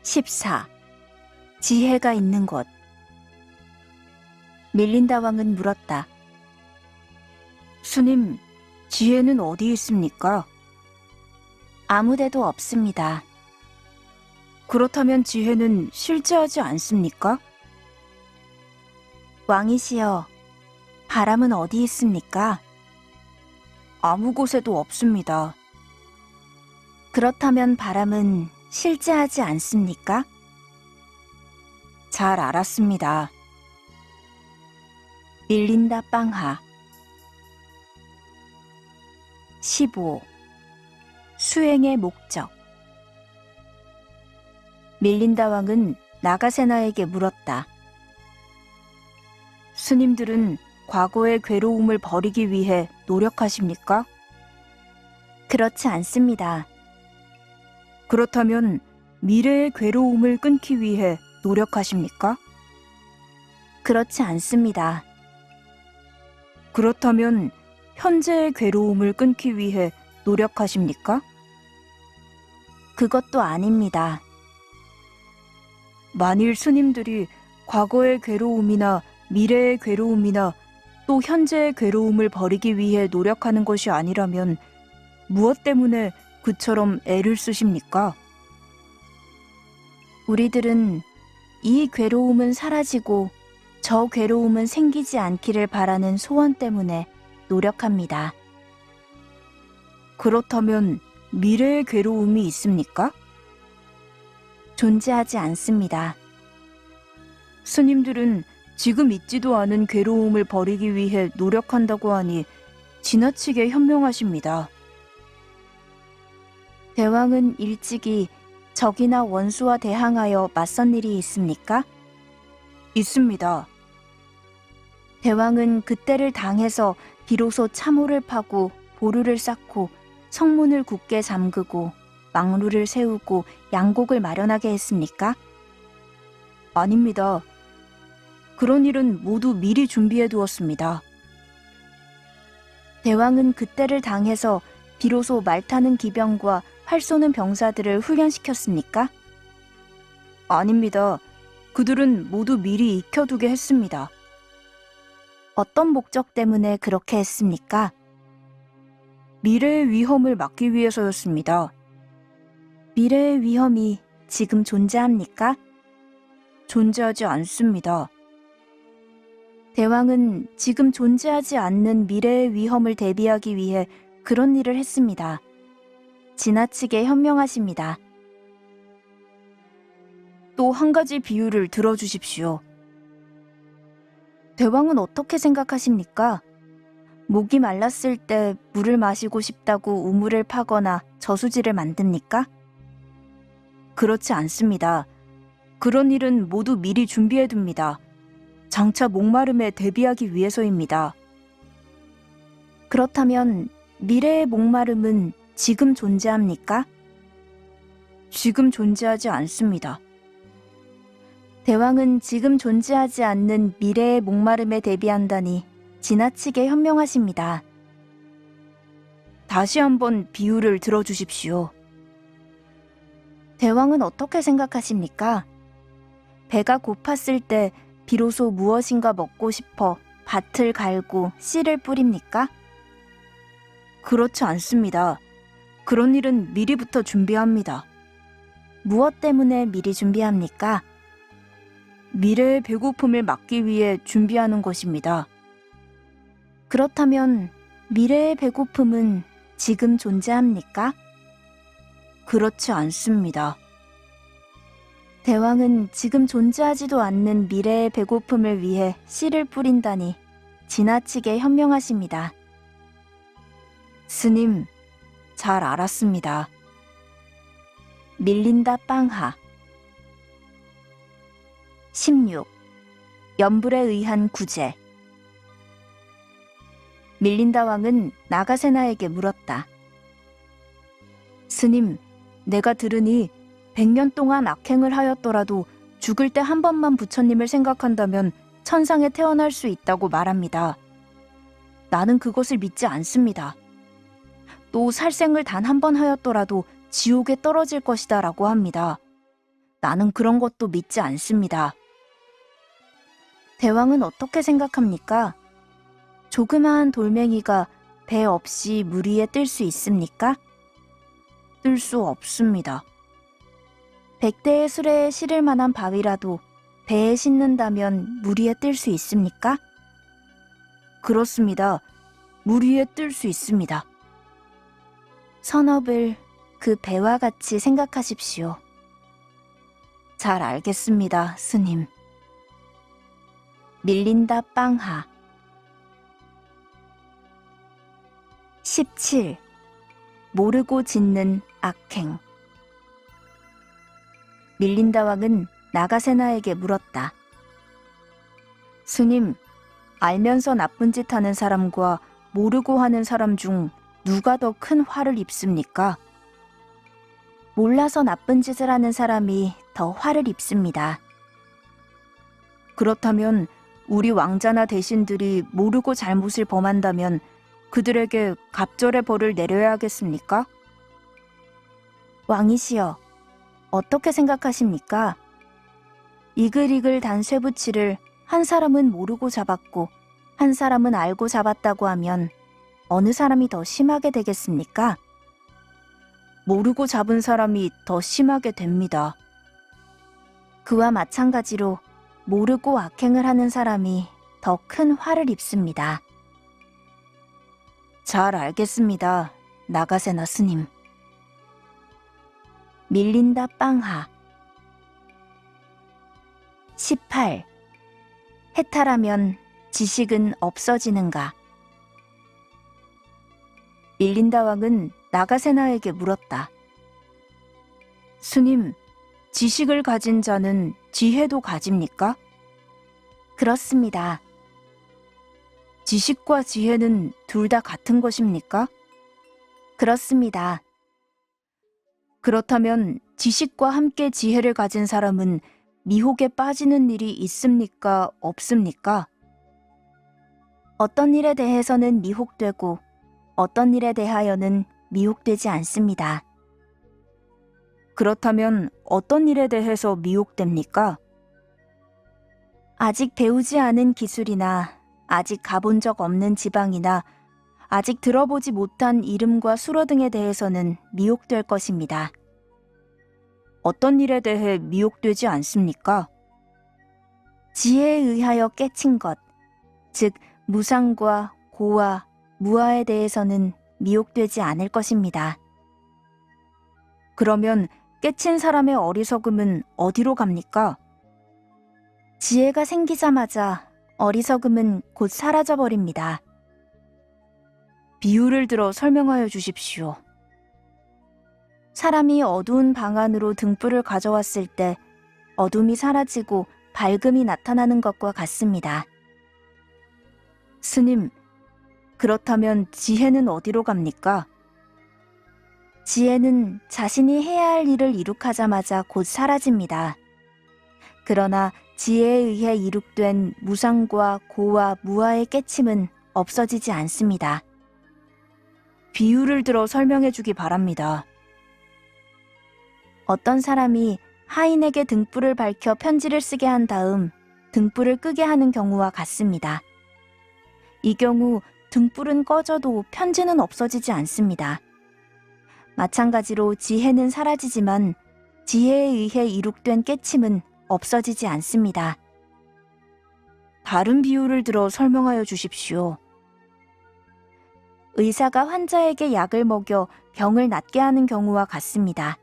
14. 지혜가 있는 곳. 밀린다 왕은 물었다. 스님, 지혜는 어디 있습니까? 아무데도 없습니다. 그렇다면 지혜는 실제하지 않습니까? 왕이시여, 바람은 어디 있습니까? 아무 곳에도 없습니다. 그렇다면 바람은 실제하지 않습니까? 잘 알았습니다. 밀린다 빵하. 15. 수행의 목적. 밀린다 왕은 나가세나에게 물었다. 스님들은 과거의 괴로움을 버리기 위해 노력하십니까? 그렇지 않습니다. 그렇다면 미래의 괴로움을 끊기 위해 노력하십니까? 그렇지 않습니다. 그렇다면 현재의 괴로움을 끊기 위해 노력하십니까? 그것도 아닙니다. 만일 스님들이 과거의 괴로움이나 미래의 괴로움이나 또 현재의 괴로움을 버리기 위해 노력하는 것이 아니라면 무엇 때문에 그처럼 애를 쓰십니까? 우리들은 이 괴로움은 사라지고 저 괴로움은 생기지 않기를 바라는 소원 때문에 노력합니다. 그렇다면 미래의 괴로움이 있습니까? 존재하지 않습니다. 스님들은 지금 있지도 않은 괴로움을 버리기 위해 노력한다고 하니 지나치게 현명하십니다. 대왕은 일찍이 적이나 원수와 대항하여 맞선 일이 있습니까? 있습니다. 대왕은 그때를 당해서 비로소 참호를 파고 보루를 쌓고 성문을 굳게 잠그고 망루를 세우고 양곡을 마련하게 했습니까? 아닙니다. 그런 일은 모두 미리 준비해 두었습니다. 대왕은 그때를 당해서 비로소 말 타는 기병과 활 쏘는 병사들을 훈련시켰습니까? 아닙니다. 그들은 모두 미리 익혀두게 했습니다. 어떤 목적 때문에 그렇게 했습니까? 미래의 위험을 막기 위해서였습니다. 미래의 위험이 지금 존재합니까? 존재하지 않습니다. 대왕은 지금 존재하지 않는 미래의 위험을 대비하기 위해 그런 일을 했습니다. 지나치게 현명하십니다. 또 한 가지 비유를 들어주십시오. 대왕은 어떻게 생각하십니까? 목이 말랐을 때 물을 마시고 싶다고 우물을 파거나 저수지를 만듭니까? 그렇지 않습니다. 그런 일은 모두 미리 준비해둡니다. 장차 목마름에 대비하기 위해서입니다. 그렇다면 미래의 목마름은 지금 존재합니까? 지금 존재하지 않습니다. 대왕은 지금 존재하지 않는 미래의 목마름에 대비한다니 지나치게 현명하십니다. 다시 한번 비유를 들어주십시오. 대왕은 어떻게 생각하십니까? 배가 고팠을 때 비로소 무엇인가 먹고 싶어 밭을 갈고 씨를 뿌립니까? 그렇지 않습니다. 그런 일은 미리부터 준비합니다. 무엇 때문에 미리 준비합니까? 미래의 배고픔을 막기 위해 준비하는 것입니다. 그렇다면 미래의 배고픔은 지금 존재합니까? 그렇지 않습니다. 대왕은 지금 존재하지도 않는 미래의 배고픔을 위해 씨를 뿌린다니 지나치게 현명하십니다. 스님, 잘 알았습니다. 밀린다 빵하. 16. 염불에 의한 구제. 밀린다 왕은 나가세나에게 물었다. 스님, 내가 들으니 100년 동안 악행을 하였더라도 죽을 때 한 번만 부처님을 생각한다면 천상에 태어날 수 있다고 말합니다. 나는 그것을 믿지 않습니다. 또 살생을 단 한 번 하였더라도 지옥에 떨어질 것이다 라고 합니다. 나는 그런 것도 믿지 않습니다. 대왕은 어떻게 생각합니까? 조그마한 돌멩이가 배 없이 물 위에 뜰 수 있습니까? 뜰 수 없습니다. 100대의 수레에 실을 만한 바위라도 배에 싣는다면 물 위에 뜰 수 있습니까? 그렇습니다. 물 위에 뜰 수 있습니다. 선업을 그 배와 같이 생각하십시오. 잘 알겠습니다, 스님. 밀린다 빵하. 17. 모르고 짓는 악행. 밀린다 왕은 나가세나에게 물었다. 스님, 알면서 나쁜 짓 하는 사람과 모르고 하는 사람 중 누가 더 큰 화를 입습니까? 몰라서 나쁜 짓을 하는 사람이 더 화를 입습니다. 그렇다면 우리 왕자나 대신들이 모르고 잘못을 범한다면 그들에게 갑절의 벌을 내려야 하겠습니까? 왕이시여, 어떻게 생각하십니까? 이글이글 단 쇠붙이를 한 사람은 모르고 잡았고 한 사람은 알고 잡았다고 하면 어느 사람이 더 심하게 되겠습니까? 모르고 잡은 사람이 더 심하게 됩니다. 그와 마찬가지로 모르고 악행을 하는 사람이 더 큰 화를 입습니다. 잘 알겠습니다, 나가세나 스님. 밀린다 빵하. 18. 해탈하면 지식은 없어지는가? 밀린다 왕은 나가세나에게 물었다. 스님, 지식을 가진 자는 지혜도 가집니까? 그렇습니다. 지식과 지혜는 둘 다 같은 것입니까? 그렇습니다. 그렇다면 지식과 함께 지혜를 가진 사람은 미혹에 빠지는 일이 있습니까? 없습니까? 어떤 일에 대해서는 미혹되고 어떤 일에 대하여는 미혹되지 않습니다. 그렇다면 어떤 일에 대해서 미혹됩니까? 아직 배우지 않은 기술이나 아직 가본 적 없는 지방이나 아직 들어보지 못한 이름과 수로 등에 대해서는 미혹될 것입니다. 어떤 일에 대해 미혹되지 않습니까? 지혜에 의하여 깨친 것, 즉 무상과 고와 무아에 대해서는 미혹되지 않을 것입니다. 그러면 깨친 사람의 어리석음은 어디로 갑니까? 지혜가 생기자마자 어리석음은 곧 사라져버립니다. 비유를 들어 설명하여 주십시오. 사람이 어두운 방 안으로 등불을 가져왔을 때 어둠이 사라지고 밝음이 나타나는 것과 같습니다. 스님, 그렇다면 지혜는 어디로 갑니까? 지혜는 자신이 해야 할 일을 이룩하자마자 곧 사라집니다. 그러나 지혜에 의해 이룩된 무상과 고와 무아의 깨침은 없어지지 않습니다. 비유를 들어 설명해 주기 바랍니다. 어떤 사람이 하인에게 등불을 밝혀 편지를 쓰게 한 다음 등불을 끄게 하는 경우와 같습니다. 이 경우 등불은 꺼져도 편지는 없어지지 않습니다. 마찬가지로 지혜는 사라지지만 지혜에 의해 이룩된 깨침은 없어지지 않습니다. 다른 비유를 들어 설명하여 주십시오. 의사가 환자에게 약을 먹여 병을 낫게 하는 경우와 같습니다.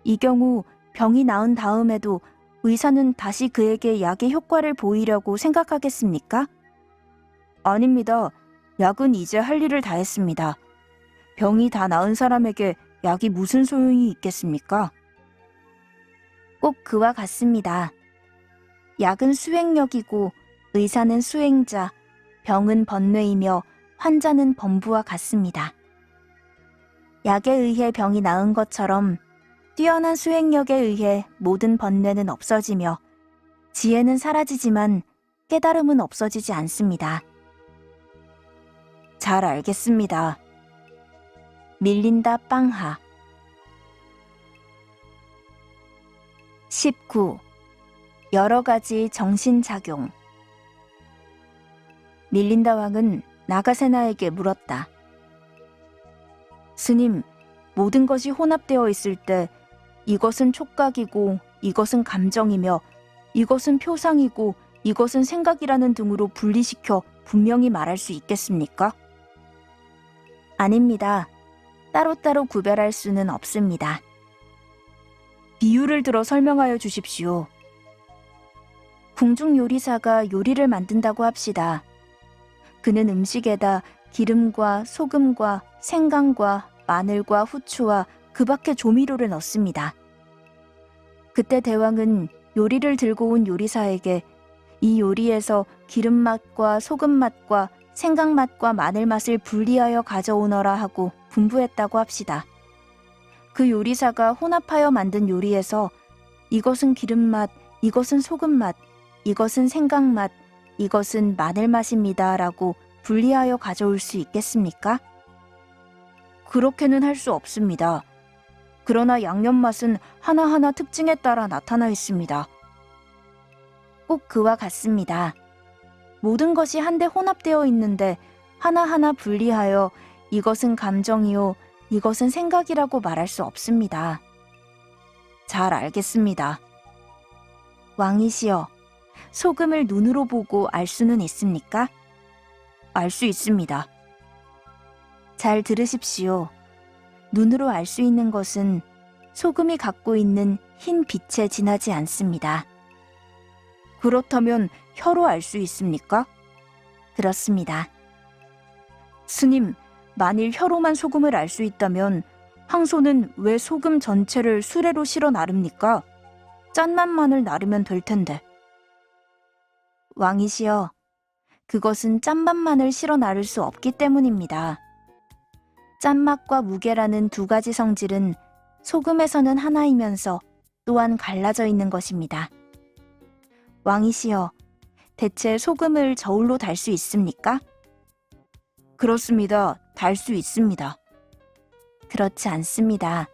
이 경우 병이 나은 다음에도 의사는 다시 그에게 약의 효과를 보이려고 생각하겠습니까? 아닙니다. 약은 이제 할 일을 다 했습니다. 병이 다 나은 사람에게 약이 무슨 소용이 있겠습니까? 꼭 그와 같습니다. 약은 수행력이고 의사는 수행자, 병은 번뇌이며 환자는 범부와 같습니다. 약에 의해 병이 나은 것처럼 뛰어난 수행력에 의해 모든 번뇌는 없어지며 지혜는 사라지지만 깨달음은 없어지지 않습니다. 잘 알겠습니다. 밀린다 빵하. 19. 여러 가지 정신작용. 밀린다 왕은 나가세나에게 물었다. 스님, 모든 것이 혼합되어 있을 때 이것은 촉각이고 이것은 감정이며 이것은 표상이고 이것은 생각이라는 등으로 분리시켜 분명히 말할 수 있겠습니까? 아닙니다. 따로따로 구별할 수는 없습니다. 비유를 들어 설명하여 주십시오. 궁중 요리사가 요리를 만든다고 합시다. 그는 음식에다 기름과 소금과 생강과 마늘과 후추와 그 밖의 조미료를 넣습니다. 그때 대왕은 요리를 들고 온 요리사에게 이 요리에서 기름맛과 소금맛과 생강맛과 마늘맛을 분리하여 가져오너라 하고 분부했다고 합시다. 그 요리사가 혼합하여 만든 요리에서 이것은 기름맛, 이것은 소금맛, 이것은 생강맛, 이것은 마늘맛입니다 라고 분리하여 가져올 수 있겠습니까? 그렇게는 할 수 없습니다. 그러나 양념맛은 하나하나 특징에 따라 나타나 있습니다. 꼭 그와 같습니다. 모든 것이 한데 혼합되어 있는데 하나하나 분리하여 이것은 감정이요, 이것은 생각이라고 말할 수 없습니다. 잘 알겠습니다. 왕이시여, 소금을 눈으로 보고 알 수는 있습니까? 알 수 있습니다. 잘 들으십시오. 눈으로 알 수 있는 것은 소금이 갖고 있는 흰 빛에 지나지 않습니다. 그렇다면 혀로 알 수 있습니까? 그렇습니다. 스님, 만일 혀로만 소금을 알 수 있다면 황소는 왜 소금 전체를 수레로 실어 나릅니까? 짠맛만을 나르면 될 텐데. 왕이시여, 그것은 짠맛만을 실어 나를 수 없기 때문입니다. 짠맛과 무게라는 두 가지 성질은 소금에서는 하나이면서 또한 갈라져 있는 것입니다. 왕이시여, 대체 소금을 저울로 달 수 있습니까? 그렇습니다. 달 수 있습니다. 그렇지 않습니다.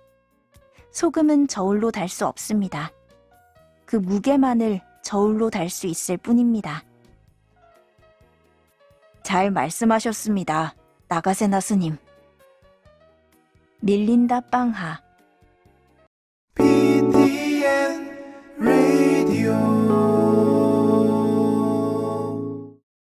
소금은 저울로 달 수 없습니다. 그 무게만을 저울로 달 수 있을 뿐입니다. 잘 말씀하셨습니다. 나가세나 스님. 밀린다 빵하.